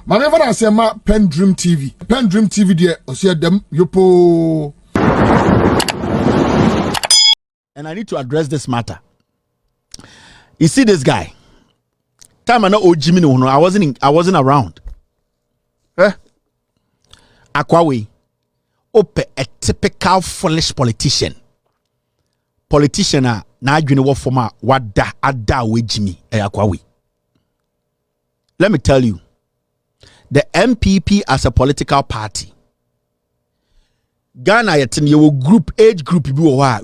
Mame fana say ma PENDREAM TV. PENDREAM TV there osia dem yopo. And I need to address this matter. You see this guy. Time I know Ojimi no, I wasn't around. Akwawe. Ope a typical foolish politician. Politician na adwene wo former wada ada we Jimmy Akwawe. Let me tell you, the MPP as a political party, Ghana yetin your age group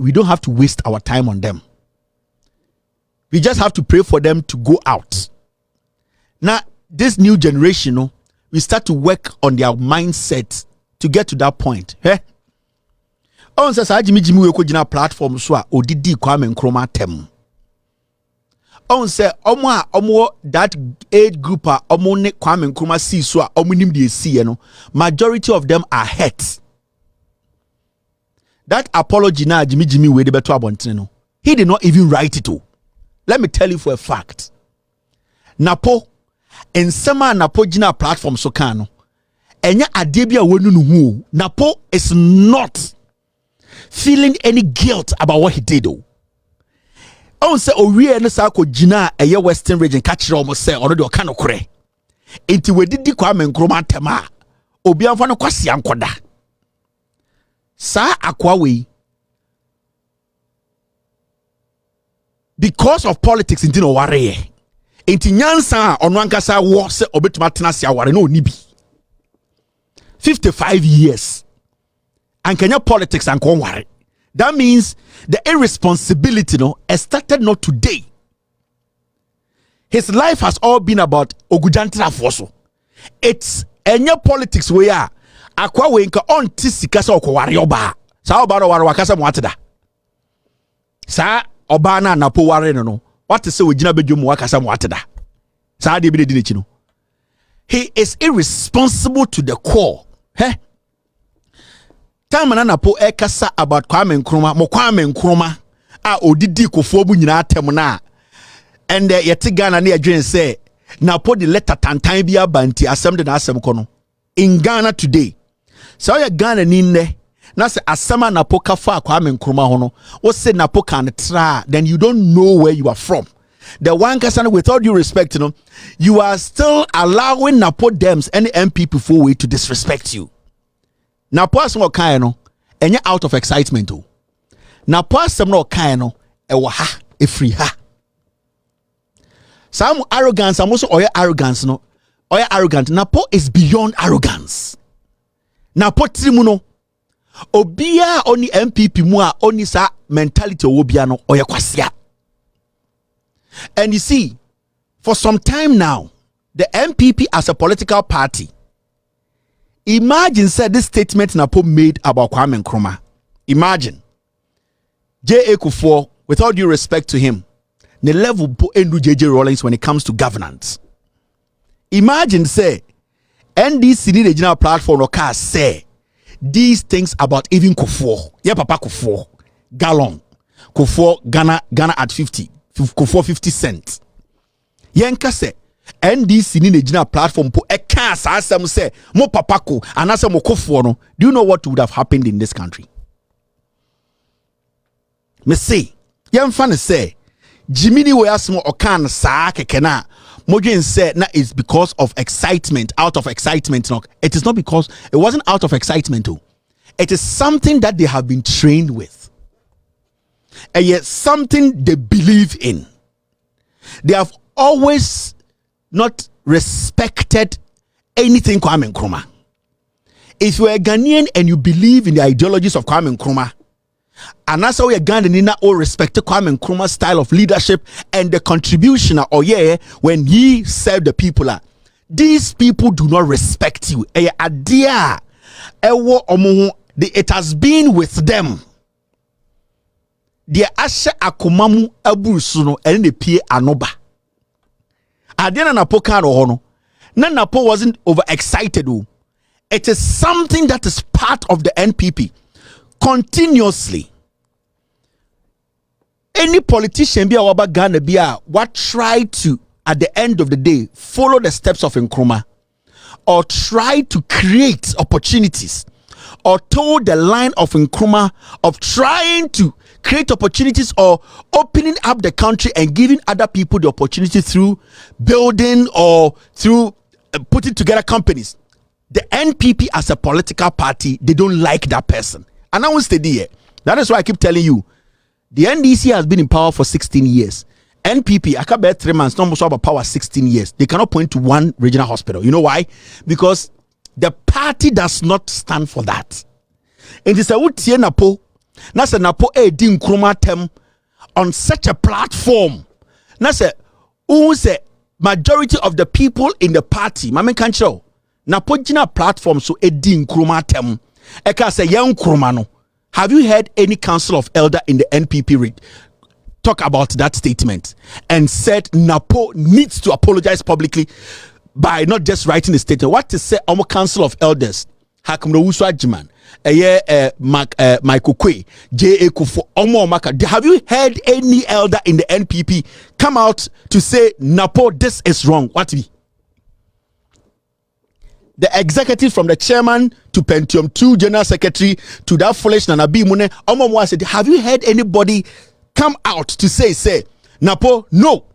we don't have to waste our time on them. We just have to pray for them to go out. Now, this new generation, we start to work on their mindset to get to that point. On says Jimmy we ko gina platform so a odidi Kwame Nkrumah tem. On say omo that age group omo ne Kwame Nkrumah see so a omo nim dey see majority of them are hurt. That apology na Jimmy we dey beto abontene no. He did not even write it. Let me tell you for a fact. NAPO in sema NAPO gina platform so kan no. Enya ade bia wonu no hu. NAPO is not feeling any guilt about what he did though. On say owie no sa ko gina eye western region ka kire omo say already o kan okure. Enti wedidi Kwame Nkrumah tema obi anfa no kwase ankoda. Sa Akwawe because of politics inti no ware. Enti nyansa ono ankasa wo se obetuma tena se aware no ni bi. 55 years. And Kenya politics and worry. That means the irresponsibility has started not today. His life has all been about Ogujantra Foso. It's any politics where Akwawe nka on tisika sa okwari oba. Sa oba ro wakasa mwateda. Sa oba na NAPO ware no. What is say we gina bedwom wakasa mwateda. Sa de bi de chi no. He is irresponsible to the core. Time na NAPO ekasa about Kwame Nkrumah, mo Kwame Nkrumah a odidi kofo bu nyina atem na and yete Ghana na adwen say NAPO the letter tantan bia banti asem de na asem ko no in Ghana today. So ya Ghana ni nne na say asema NAPO ka fa Kwame Nkrumah ho no o say NAPO can try, then you don't know where you are from. The one person, with all due respect, you are still allowing NAPO Dems and MPP for way to disrespect you. NAPO asem no kan no enya out of excitement o. NAPO asem no kan no e wo ha e free ha. Some arrogance am also oya arrogance no. Oya arrogant. NAPO is beyond arrogance. NAPO trimu no obia oni MPP mu a oni sa mentality o obia no oya kwasia. And you see, for some time now, the MPP as a political party, imagine said this statement NAPO made about Kwame Nkrumah. Imagine J.A. Kufuor, with all due respect to him, the level endu J.J. Rawlings when it comes to governance. Imagine say NDC the general platform or car say these things about even Kufuor. Yeah, Papa Kufuor, gallon. Kufuor Ghana at 50. Kufuor 50 cents. Yenka say NDC ni the general platform po e kan asem say mo papako anase mo Kufuor no. Do you know what would have happened in this country? Me say yemfa ne say Jimmy we asmo okan saa keke na modwen say na is because of excitement, out of excitement. No, it is not because it wasn't out of excitement too. It is something that they have been trained with. And yet something they believe in. They have always not respected anything Kwame Nkrumah. If you are a Ghanaian and you believe in the ideologies of Kwame Nkrumah, and that's how we are Ghanaian all respect Kwame Nkrumah's style of leadership and the contribution when he served the people. These people do not respect you. It has been with them. The ashe akomamu aburusu no ene ne pie anoba. Ade na NAPO kan ro no. Na NAPO wasn't overexcited. It is something that is part of the NPP. Continuously. Any politician be awaba Ghana be what try to at the end of the day follow the steps of Nkrumah or tried to create opportunities or told the line of Nkrumah of trying to create opportunities or opening up the country and giving other people the opportunity through building or through putting together companies. The NPP as a political party, they don't like that person. And I won't stay there. That is why I keep telling you, the NDC has been in power for 16 years. NPP, I can't bear 3 months, not much about power 16 years. They cannot point to one regional hospital. You know why? Because the party does not stand for that. It is a woodie NAPO. That's a NAPO din Nkrumah tem on such a platform. That's a who's a majority of the people in the party. Mama can't show. NAPO jina platform so din Nkrumah tem. Eka say young Nkrumah no. Have you heard any council of elder in the NPP talk about that statement and said NAPO needs to apologize publicly by not just writing a statement? What to say on council of elders? Hakumro Uswajiman, Michael Kwe, J.A. Kufo, Omo Maka. Have you heard any elder in the NPP come out to say NAPO, this is wrong? What be? The executive from the chairman to Pentium 2 general secretary to that foolish Nanabi Mune, Omo said, have you heard anybody come out to say NAPO? No.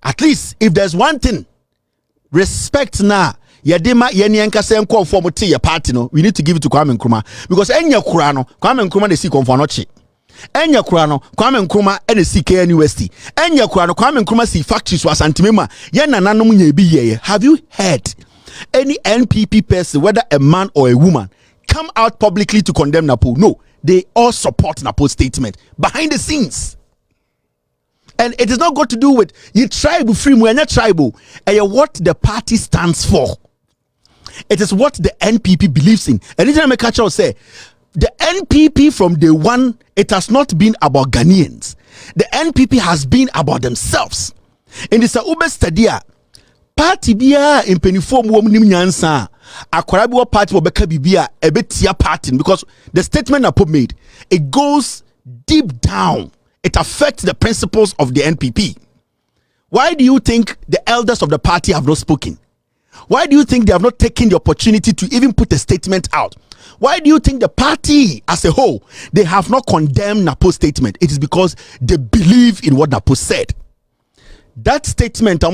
At least if there's one thing, respect na yadema yeni enkase enko form to your party no, we need to give it to Kwame Nkrumah, because enya kura no Kwame Nkrumah dey see konfanochi. Enya kura no Kwame Nkrumah e dey see KNUST. Enya kura no Kwame Nkrumah see factories wa santimema ye nananom nya bi ye. Have you heard any NPP person, whether a man or a woman, come out publicly to condemn NAPO? No, they all support NAPO's statement behind the scenes. And it is not got to do with you tribal free, we're not tribal. And what the party stands for. It is what the NPP believes in. And anytime I catch out say, the NPP from day one, it has not been about Ghanaians. The NPP has been about themselves. In this Ube Stadia, party bia in penifom wom nim nyansa akwara bi wo party wo beka bibia ebetia party, because the statement NAPO made, it goes deep down. It affects the principles of the NPP. Why do you think the elders of the party have not spoken? Why do you think they have not taken the opportunity to even put a statement out? Why do you think the party as a whole, they have not condemned NAPO's statement? It is because they believe in what NAPO said. That statement, the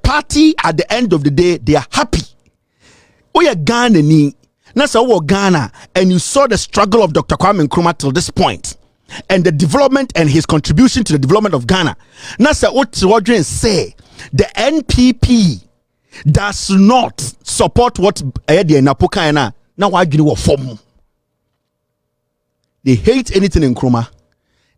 party at the end of the day, they are happy. We are Ghana, Ghana, and you saw the struggle of Dr. Kwame Nkrumah till this point, and the development and his contribution to the development of Ghana. Nasa what Rodrin say, the NPP does not support what Ayedi NAPO kaina. Now I give you a form. They hate anything in Nkrumah.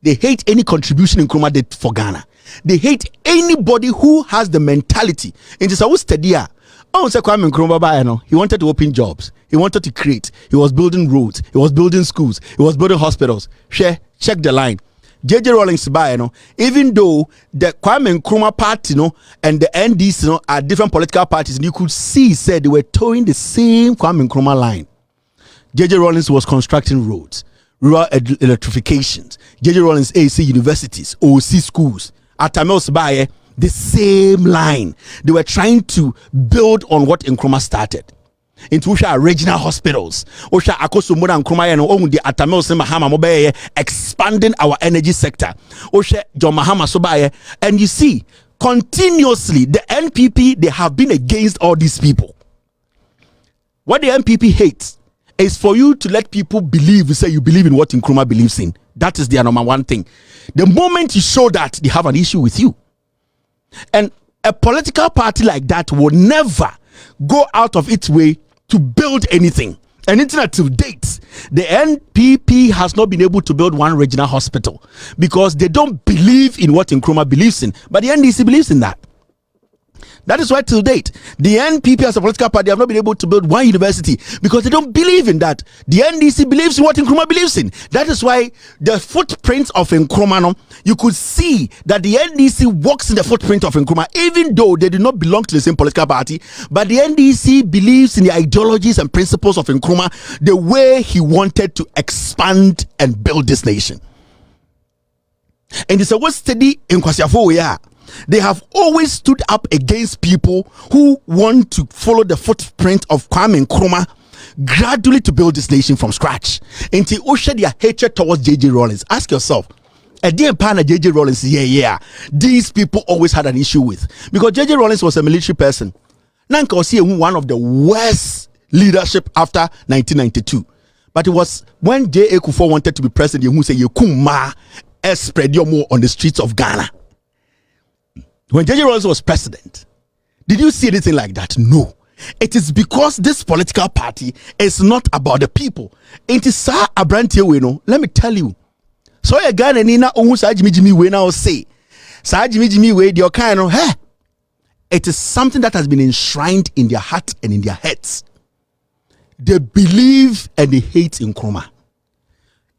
They hate any contribution Nkrumah did for Ghana. They hate anybody who has the mentality. In this Stadia, Kwame Nkrumah, he wanted to open jobs. He wanted to create. He was building roads. He was building schools. He was building hospitals. Check the line. JJ Rawlings, even though the Kwame Nkrumah party, and the NDC, are different political parties, and you could see, said they were towing the same Kwame Nkrumah line. JJ Rawlings was constructing roads, rural electrifications. JJ Rawlings AC universities, OC schools. Atamel Sibaye, the same line. They were trying to build on what Nkrumah started. Into regional hospitals. Osha Akoso Moda Nkrumah no own the Atamel Mahama Mobaye expanding our energy sector. Osha John Mahama Sobaye. And you see, continuously the NPP, they have been against all these people. What the NPP hates is for you to let people believe, you say you believe in what Nkrumah believes in. That is their number one thing. The moment you show that, they have an issue with you. And a political party like that will never go out of its way to build anything. And until date, the NPP has not been able to build one regional hospital because they don't believe in what Nkrumah believes in. But the NDC believes in that. That is why till date, the NPP as a political party have not been able to build one university because they don't believe in that. The NDC believes in what Nkrumah believes in. That is why the footprints of Nkrumah, you could see that the NDC walks in the footprint of Nkrumah, even though they do not belong to the same political party. But the NDC believes in the ideologies and principles of Nkrumah, the way he wanted to expand and build this nation. And it's a word study in Kwasiafo, yeah. They have always stood up against people who want to follow the footprint of Kwame Nkrumah gradually to build this nation from scratch. Until you share their hatred towards J.J. Rawlings, ask yourself, a dear partner J.J. Rawlings, yeah, these people always had an issue with, because J.J. Rawlings was a military person. Nanka was one of the worst leadership after 1992. But it was when J.A. Kufuor wanted to be president, who said, "Yekuma spread your more on the streets of Ghana." When J.J. Rawlings was president, did you see anything like that? No. It is because this political party is not about the people. It is Sir Abrantie Weno. Let me tell you. So a Ghana Nina Omusa Jimmy we now say, Sir Jimmy we your kind of hey. It is something that has been enshrined in their heart and in their heads. They believe and they hate Nkrumah.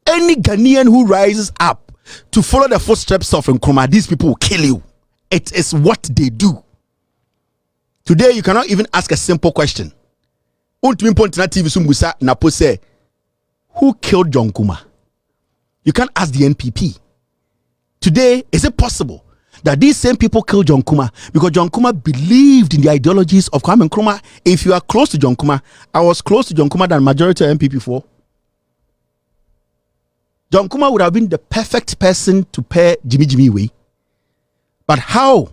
Any Ghanaian who rises up to follow the footsteps of Nkrumah, these people will kill you. It is what they do. Today, you cannot even ask a simple question. NAPO say, who killed John Nkrumah? You can't ask the NPP. Today, is it possible that these same people killed John Nkrumah because John Nkrumah believed in the ideologies of Kwame Nkrumah? If you are close to John Nkrumah, I was close to John Nkrumah than majority of NPP for. John Nkrumah would have been the perfect person to pair Jimmy way. But how,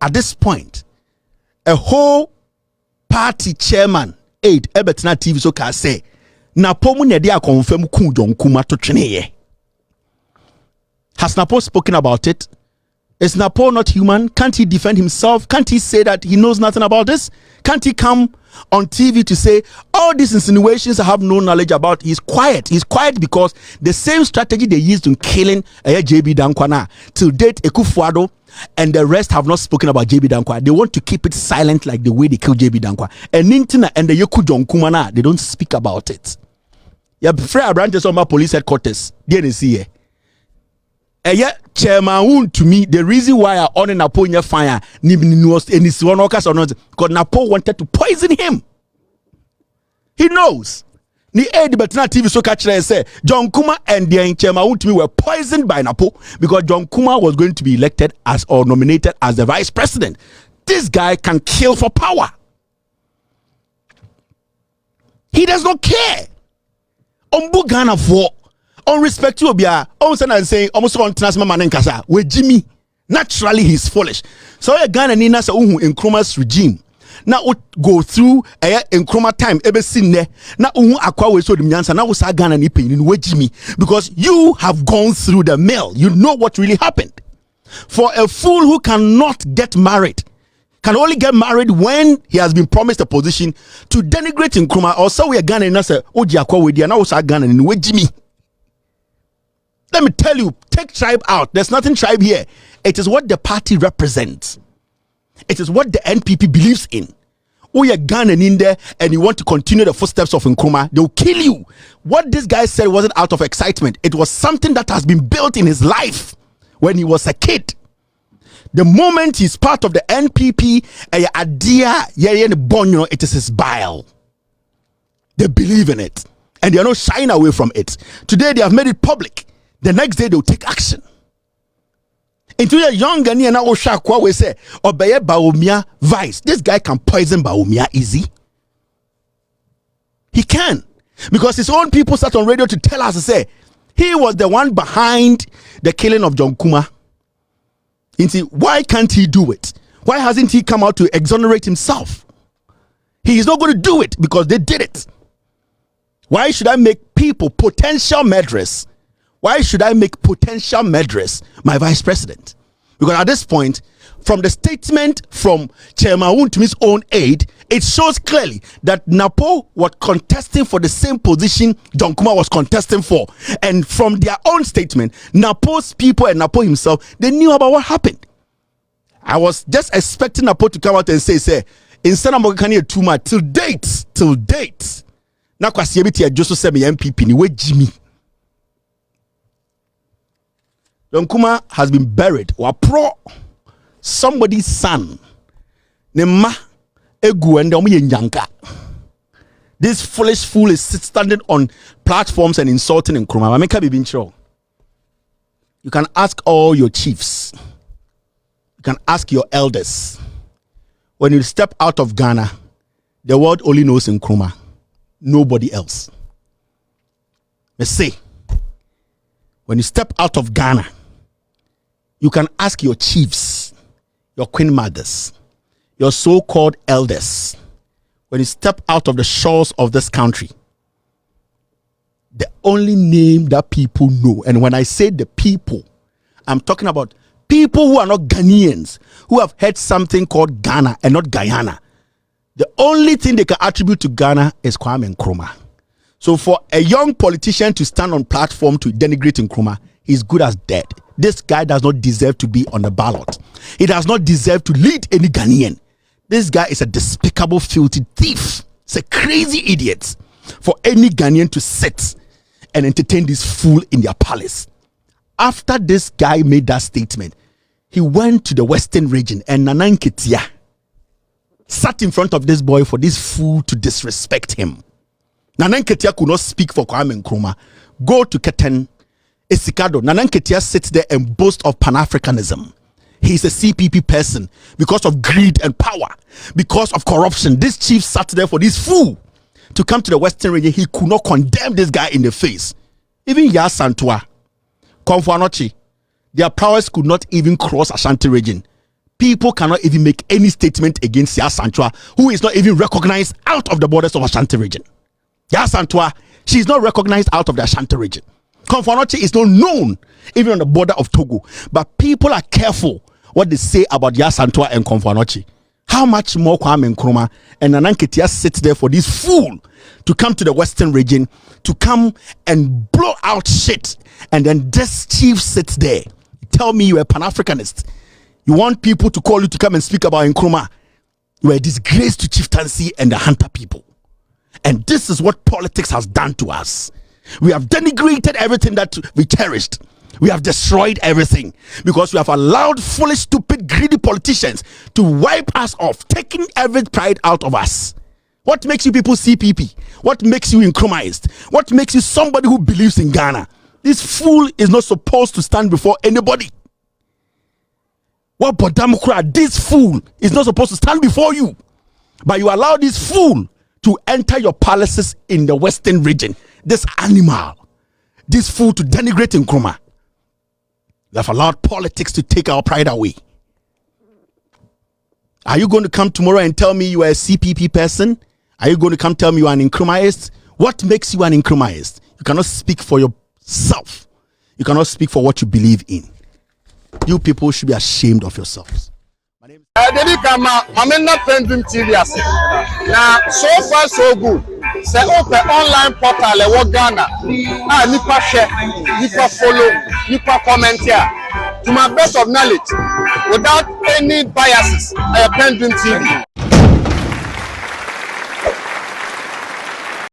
at this point, a whole party chairman, aide, Ebetina TV, so can say, NAPO mu nede a confirm ku John Nkrumah to twene. Has NAPO spoken about it? Is NAPO not human? Can't he defend himself? Can't he say that he knows nothing about this? Can't he come on TV to say all these insinuations I have no knowledge about? He's quiet. He's quiet because the same strategy they used in killing JB Dankwa till date, Ekufuado and the rest have not spoken about JB Dankwa. They want to keep it silent like the way they killed JB Dankwa. And Nintina and the Yoku John Kumana, they don't speak about it. Yeah, Freya branches on my police headquarters. DNC here. Chairman to me, the reason why I on NAPO in your fire, because NAPO wanted to poison him. He knows. Ni aid but not TV so catch say John Nkrumah and the chairman to me were poisoned by NAPO because John Nkrumah was going to be elected as or nominated as the vice president. This guy can kill for power. He does not care. Ombu Ghana for on respect to Obia, on saying almost on transfer man and Kasa with Jimmy. Naturally, he's foolish. So a Ghana Nina sa Nkrumah's regime. Now go through a Nkrumah time ever seen there. Now akwa we so the nyansa now was Ghana ni pain in Jimmy because you have gone through the mill. You know what really happened. For a fool who cannot get married, can only get married when he has been promised a position, to denigrate Nkrumah or so we are Ghana and say oji akwa we dia now was Ghana ni Jimmy. Let me tell you, take tribe out. There's nothing tribe here. It is what the party represents. It is what the NPP believes in. Oh, you're Ghanaian in there and you want to continue the footsteps of Nkrumah, they'll kill you. What this guy said wasn't out of excitement. It was something that has been built in his life when he was a kid. The moment he's part of the NPP, it is his bile. They believe in it and they're not shying away from it. Today they have made it public. The next day they'll take action. Into a young Ghanaian now Oshakwa we say Obeye Bawumia vice. This guy can poison Bawumia easy. He can. Because his own people sat on radio to tell us to say he was the one behind the killing of John Nkrumah. Why can't he do it? Why hasn't he come out to exonerate himself? He is not going to do it because they did it. Why should I make people potential murderers? Why should I make potential murderers my vice president? Because at this point, from the statement from Chairman Wuntumi's own aide, it shows clearly that NAPO was contesting for the same position John Nkrumah was contesting for. And from their own statement, NAPO's people and NAPO himself, they knew about what happened. I was just expecting NAPO to come out and say, instead of Mogakani too much, till date. Now, Kwasiebiti just said me MPP ni we Jimmy. John Nkrumah has been buried. Wapro somebody's son. Nema egu and yanka. This foolish fool is standing on platforms and insulting Nkrumah. I make a be sure. You can ask all your chiefs. You can ask your elders. When you step out of Ghana, the world only knows Nkrumah. Nobody else. Let's say, when you step out of Ghana, you can ask your chiefs, your queen mothers, your so-called elders. When you step out of the shores of this country, the only name that people know, and when I say the people, I'm talking about people who are not Ghanaians, who have heard something called Ghana and not Guyana. The only thing they can attribute to Ghana is Kwame Nkrumah. So for a young politician to stand on platform to denigrate Nkrumah, he's good as dead. This guy does not deserve to be on the ballot. He does not deserve to lead any Ghanaian. This guy is a despicable, filthy thief. He's a crazy idiot for any Ghanaian to sit and entertain this fool in their palace. After this guy made that statement, he went to the Western region and Nana Nketia sat in front of this boy for this fool to disrespect him. Nana Nketia could not speak for Kwame Nkrumah. Go to Keten, Esikado. Nana Nketia sits there and boasts of Pan-Africanism. He's a CPP person because of greed and power, because of corruption. This chief sat there for this fool to come to the Western region. He could not condemn this guy in the face. Even Yasantua, Komfanochi, their powers could not even cross Ashanti region. People cannot even make any statement against Yasantua, who is not even recognized out of the borders of Ashanti region. Yasantua, she is not recognized out of the Ashanti region. Komfanochi is not known even on the border of Togo. But people are careful what they say about Yasantua and Komfanochi. How much more Kwame Nkrumah and Nana Nketia sits there for this fool to come to the Western region, to come and blow out shit, and then this chief sits there. Tell me you're a Pan-Africanist. You want people to call you to come and speak about Nkrumah. You are a disgrace to chieftaincy and the Hunter people. And this is what politics has done to us. We have denigrated everything that we cherished. We have destroyed everything because we have allowed foolish, stupid, greedy politicians to wipe us off, taking every pride out of us. What makes you people CPP? What makes you Nkrumahist? What makes you somebody who believes in Ghana? This fool is not supposed to stand before anybody. What Bodamukra, this fool is not supposed to stand before you. But you allow this fool to enter your palaces in the Western region. This animal, this fool to denigrate Nkrumah. You have allowed politics to take our pride away. Are you going to come tomorrow and tell me you are a CPP person? Are you going to come tell me you are an Nkrumahist? What makes you an Nkrumahist? You cannot speak for yourself. You cannot speak for what you believe in. You people should be ashamed of yourselves. My name is PENDREAM TV. Now, so far so good. Say open online portal e Ghana. Nipa share, nipa follow, nipa comment here. To my best of knowledge, without any biases, PENDREAM TV.